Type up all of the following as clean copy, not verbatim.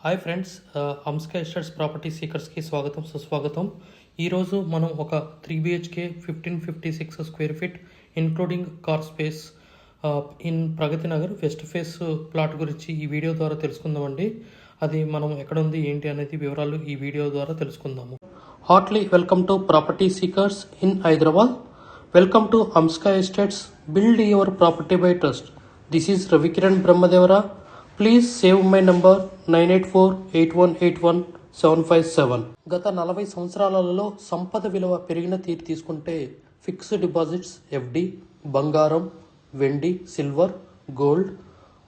Hi friends, హంస్కా estates property సీకర్స్కి స్వాగతం సుస్వాగతం. ఈరోజు మనం ఒక 3 BHK 1556 square feet including car space in Pragathi Nagar west face plot గురించి ఈ వీడియో ద్వారా తెలుసుకుందామండి. అది మనం ఎక్కడ ఉంది ఏంటి అనేది వివరాలు ఈ వీడియో ద్వారా తెలుసుకుందాము. Heartly welcome to property seekers in Hyderabad. Welcome to Hamska estates, build your property by trust. This is Ravikiran Brahmadevara. Please save my number 9848181757. గత 40 సంవత్సరాలలో సంపద విలువ పెరిగిన తీరు తీసుకుంటే ఫిక్స్డ్ డిపాజిట్స్, FD, బంగారం, వెండి, సిల్వర్, గోల్డ్,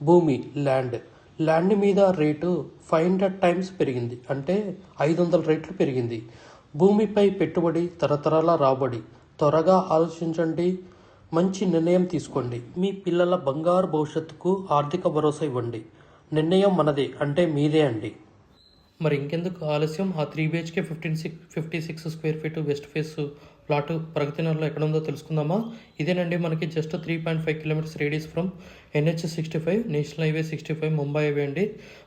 భూమి, ల్యాండ్ మీద రేటు 500 టైమ్స్ పెరిగింది, అంటే 500 రెట్లు పెరిగింది. భూమిపై పెట్టుబడి తరతరాల రాబడి. త్వరగా ఆలోచించండి, మంచి నిర్ణయం తీసుకోండి. మీ పిల్లల బంగారు భవిష్యత్తుకు ఆర్థిక భరోసా ఇవ్వండి. నిర్ణయం మనదే, అంటే మీదే అండి. మరి ఇంకెందుకు ఆలస్యం, ఆ 3 BHK 56 square feet west face plot Pragathi నగర్లో ఎక్కడ ఉందో తెలుసుకుందామా. ఇదేనండి, మనకి just 3.5 kilometres radius from NH 65, national highway 65, Mumbai highway అండి.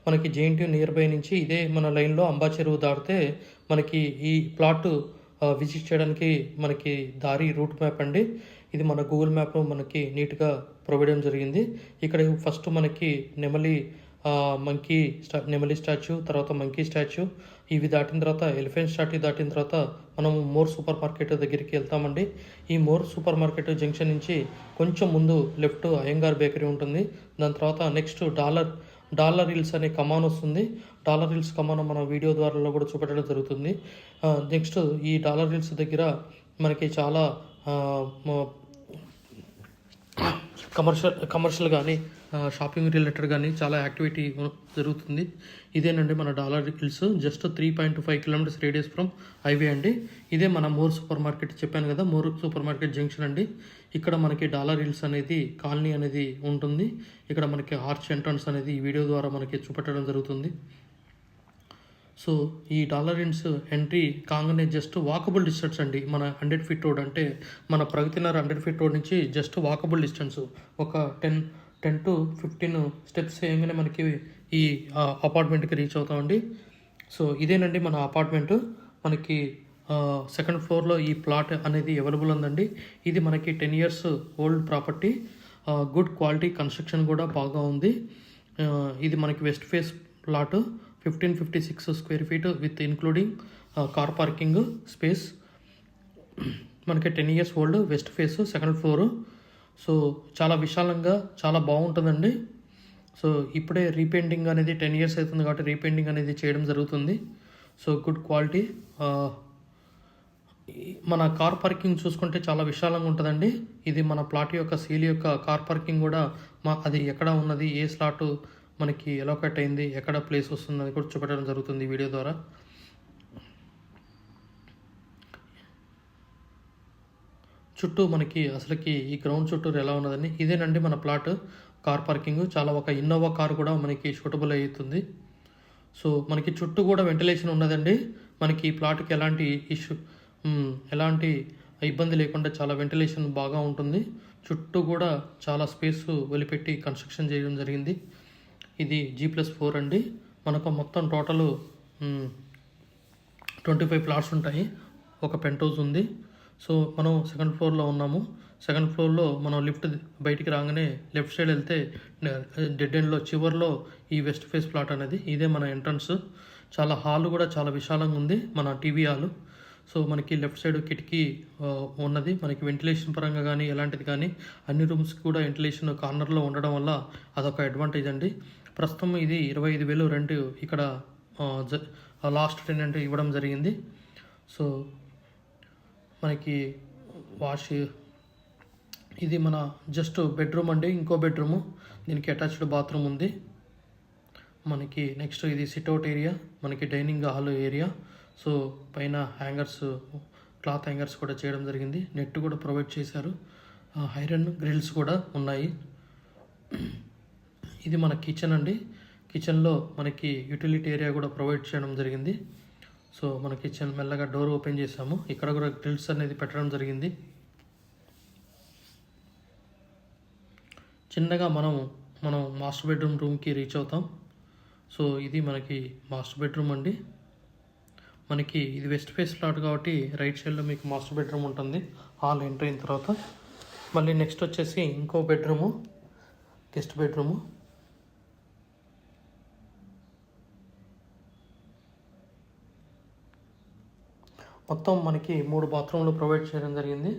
మనకి JNT నియర్ బై నుంచి ఇదే మన లైన్లో అంబా చెరువు దాటితే మనకి ఈ ప్లాట్ విజిట్ చేయడానికి మనకి దారి రూట్ మ్యాప్ అండి. ఇది మన గూగుల్ మ్యాప్ మనకి నీట్గా ప్రొవైడ్ చేయడం జరిగింది. ఇక్కడ ఫస్ట్ మనకి నెమలి స్టాచ్యూ, తర్వాత మంకీ స్టాచ్యూ, ఇవి దాటిన తర్వాత ఎలిఫెంట్ స్టాచ్యూ దాటిన తర్వాత మనం మోర్ సూపర్ మార్కెట్ దగ్గరికి వెళ్తామండి. ఈ మోర్ సూపర్ మార్కెట్ జంక్షన్ నుంచి కొంచెం ముందు లెఫ్ట్ అయ్యంగార్ బేకరీ ఉంటుంది. దాని తర్వాత నెక్స్ట్ డాలర్ హిల్స్ అనే కమాన్ వస్తుంది. డాలర్ హిల్స్ కమాన్ మన వీడియో ద్వారా కూడా చూపెట్టడం జరుగుతుంది. నెక్స్ట్ ఈ డాలర్ హిల్స్ దగ్గర మనకి చాలా కమర్షియల్ కానీ షాపింగ్ రిలేటెడ్ కానీ చాలా యాక్టివిటీ జరుగుతుంది. ఇదేనండి మన dollar hills, just 3.5 kilometres radius from highway అండి. ఇదే మన మోర్ సూపర్ మార్కెట్ చెప్పాను కదా, మోర్ సూపర్ మార్కెట్ జంక్షన్ అండి. ఇక్కడ మనకి డాలర్ హిల్స్ అనేది కాలనీ అనేది ఉంటుంది. ఇక్కడ మనకి ఆర్చ్ ఎంట్రన్స్ అనేది ఈ వీడియో ద్వారా మనకి చూపెట్టడం జరుగుతుంది. సో ఈ డాలర్ హిల్స్ ఎంట్రీ కాగానే జస్ట్ వాకబుల్ డిస్టెన్స్ అండి. మన 100 ఫీట్ రోడ్, అంటే మన ప్రగతి నగర్ 100 ఫీట్ రోడ్ నుంచి జస్ట్ వాకబుల్ డిస్టెన్స్ ఒక 10 to 15 స్టెప్స్ వేయగానే మనకి ఈ అపార్ట్మెంట్కి రీచ్ అవుతామండి. సో ఇదేనండి మన అపార్ట్మెంట్. మనకి సెకండ్ ఫ్లోర్లో ఈ ప్లాట్ అనేది అవైలబుల్ ఉందండి. ఇది మనకి 10 years old property, good quality, construction కూడా బాగా ఉంది. ఇది మనకి west face plot 1556 square feet with including car parking space. మనకి 10 years old, west face, second floor. So చాలా విశాలంగా చాలా బాగుంటుందండి. సో ఇప్పుడే రీపెయింటింగ్ అనేది 10 years అవుతుంది కాబట్టి రీపెయింటింగ్ అనేది చేయడం జరుగుతుంది. So good quality. మన కార్ పార్కింగ్ చూసుకుంటే చాలా విశాలంగా ఉంటుందండి. ఇది మన ప్లాట్ యొక్క సీల్ యొక్క కార్ పార్కింగ్ కూడా అది ఎక్కడ ఉన్నది, ఏ స్లాట్ మనకి ఎలోకేట్ అయింది, ఎక్కడ ప్లేస్ వస్తుంది అది కూడా చూపెట్టడం జరుగుతుంది ఈ వీడియో ద్వారా. చుట్టూ మనకి అసలుకి ఈ గ్రౌండ్ చుట్టూ ఎలా ఉన్నదని. ఇదేనండి మన ప్లాట్ కార్ పార్కింగ్. చాలా ఒక ఇన్నోవా కార్ కూడా మనకి సూటబుల్ అవుతుంది. సో మనకి చుట్టూ కూడా వెంటిలేషన్ ఉన్నదండి. మనకి ఈ ప్లాట్కి ఎలాంటి ఇబ్బంది లేకుండా చాలా వెంటిలేషన్ బాగా ఉంటుంది. చుట్టూ కూడా చాలా స్పేస్ వదిలిపెట్టి కన్స్ట్రక్షన్ చేయడం జరిగింది. ఇది G+4 అండి. మనకు మొత్తం టోటల్ 25 ప్లాట్స్ ఉంటాయి. ఒక పెంట్ హౌస్ ఉంది. సో మనం సెకండ్ ఫ్లోర్లో ఉన్నాము. సెకండ్ ఫ్లోర్లో మనం లిఫ్ట్ బయటికి రాగానే లెఫ్ట్ సైడ్ వెళ్తే డెడ్ ఎండ్లో చివర్లో ఈ వెస్ట్ ఫేస్ ప్లాట్ అనేది. ఇదే మన ఎంట్రన్స్. చాలా హాల్ కూడా చాలా విశాలంగా ఉంది, మన టీవీ హాల్. సో మనకి లెఫ్ట్ సైడ్ కిటికీ ఉన్నది. మనకి వెంటిలేషన్ పరంగా కానీ ఎలాంటిది కానీ అన్ని రూమ్స్కి కూడా వెంటిలేషన్ కార్నర్లో ఉండడం వల్ల అదొక అడ్వాంటేజ్ అండి. ప్రస్తుతం ఇది 25,000 రెంట్ ఇక్కడ లాస్ట్ టెనెంట్ ఇవ్వడం జరిగింది. సో మనకి ఇది మన జస్ట్ బెడ్రూమ్ అండి, ఇంకో బెడ్రూము. దీనికి అటాచ్డ్ బాత్రూమ్ ఉంది. మనకి నెక్స్ట్ ఇది సిట్అవుట్ ఏరియా, మనకి డైనింగ్ హాల్ ఏరియా. సో పైన హ్యాంగర్స్, క్లాత్ హ్యాంగర్స్ కూడా చేయడం జరిగింది. నెట్ కూడా ప్రొవైడ్ చేశారు. ఐరన్ గ్రిల్స్ కూడా ఉన్నాయి. ఇది మన కిచెన్ అండి. కిచెన్లో మనకి యూటిలిటీ ఏరియా కూడా ప్రొవైడ్ చేయడం జరిగింది. సో మన కిచెన్ మెల్లగా డోర్ ఓపెన్ చేసాము. ఇక్కడ కూడా గ్రిల్స్ అనేది పెట్టడం జరిగింది. చిన్నగా మనం మాస్టర్ బెడ్రూమ్కి రీచ్ అవుతాం. సో ఇది మనకి మాస్టర్ బెడ్రూమ్ అండి. మనకి ఇది వెస్ట్ ఫేస్ ప్లాట్ కాబట్టి రైట్ సైడ్లో మీకు మాస్టర్ బెడ్రూమ్ ఉంటుంది. హాల్ ఎంటర్ అయిన తర్వాత మళ్ళీ నెక్స్ట్ వచ్చేసి ఇంకో బెడ్రూము, గెస్ట్ బెడ్రూము. మొత్తం మనకి 3 బాత్రూమ్లు ప్రొవైడ్ చేయడం జరిగింది.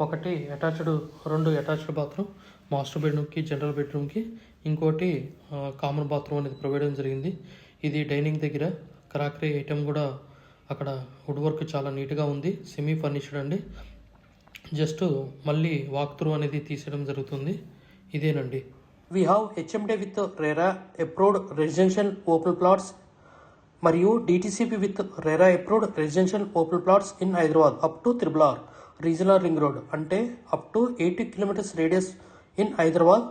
ఒకటి అటాచ్డ్, 2 అటాచ్డ్ బాత్రూమ్ మాస్టర్ బెడ్రూమ్కి, జనరల్ బెడ్రూమ్కి, ఇంకోటి కామన్ బాత్రూమ్ అనేది ప్రొవైడ్ చేయడం జరిగింది. ఇది డైనింగ్ దగ్గర క్రాకరీ ఐటెం కూడా అక్కడ వుడ్ వర్క్ చాలా నీట్గా ఉంది. సెమీ ఫర్నిష్డ్ అండి. జస్ట్ మళ్ళీ వాక్ త్రూ అనేది తీసేయడం జరుగుతుంది. ఇదేనండి. We have HMDA with RERA approved residential open plots మరియు DTCP with RERA approved residential open plots in Hyderabad up to RRR regional ring road, అంటే up to 80 kilometres radius in Hyderabad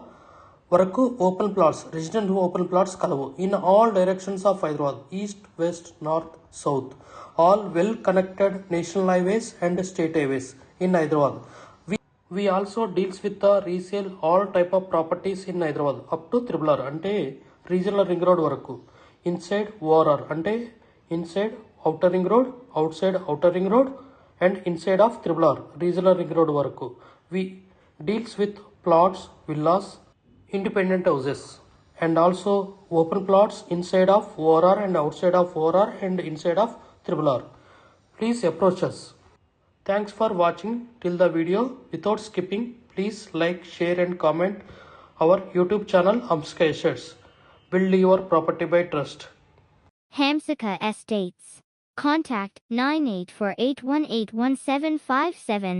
వరకు open plots, residential open plots కలవు. In all directions of Hyderabad, east, west, north, south, all well connected national highways and state highways in Hyderabad. We also deals with the resale all type of properties in Hyderabad up to RRR, అంటే regional ring road వరకు. Inside ORR, అంటే inside outer ring road, out side outer ring road and inside of RRR regional ring road వరకు. We deals with plots, villas, independent houses and also open plots inside of ORR and outside of ORR and inside of RRR. Please approach us. Thanks for watching till the video. Without skipping, please like, share and comment our YouTube channel Hamsika Estates. Build your property by trust. Hamsika Estates. Contact 9848181757.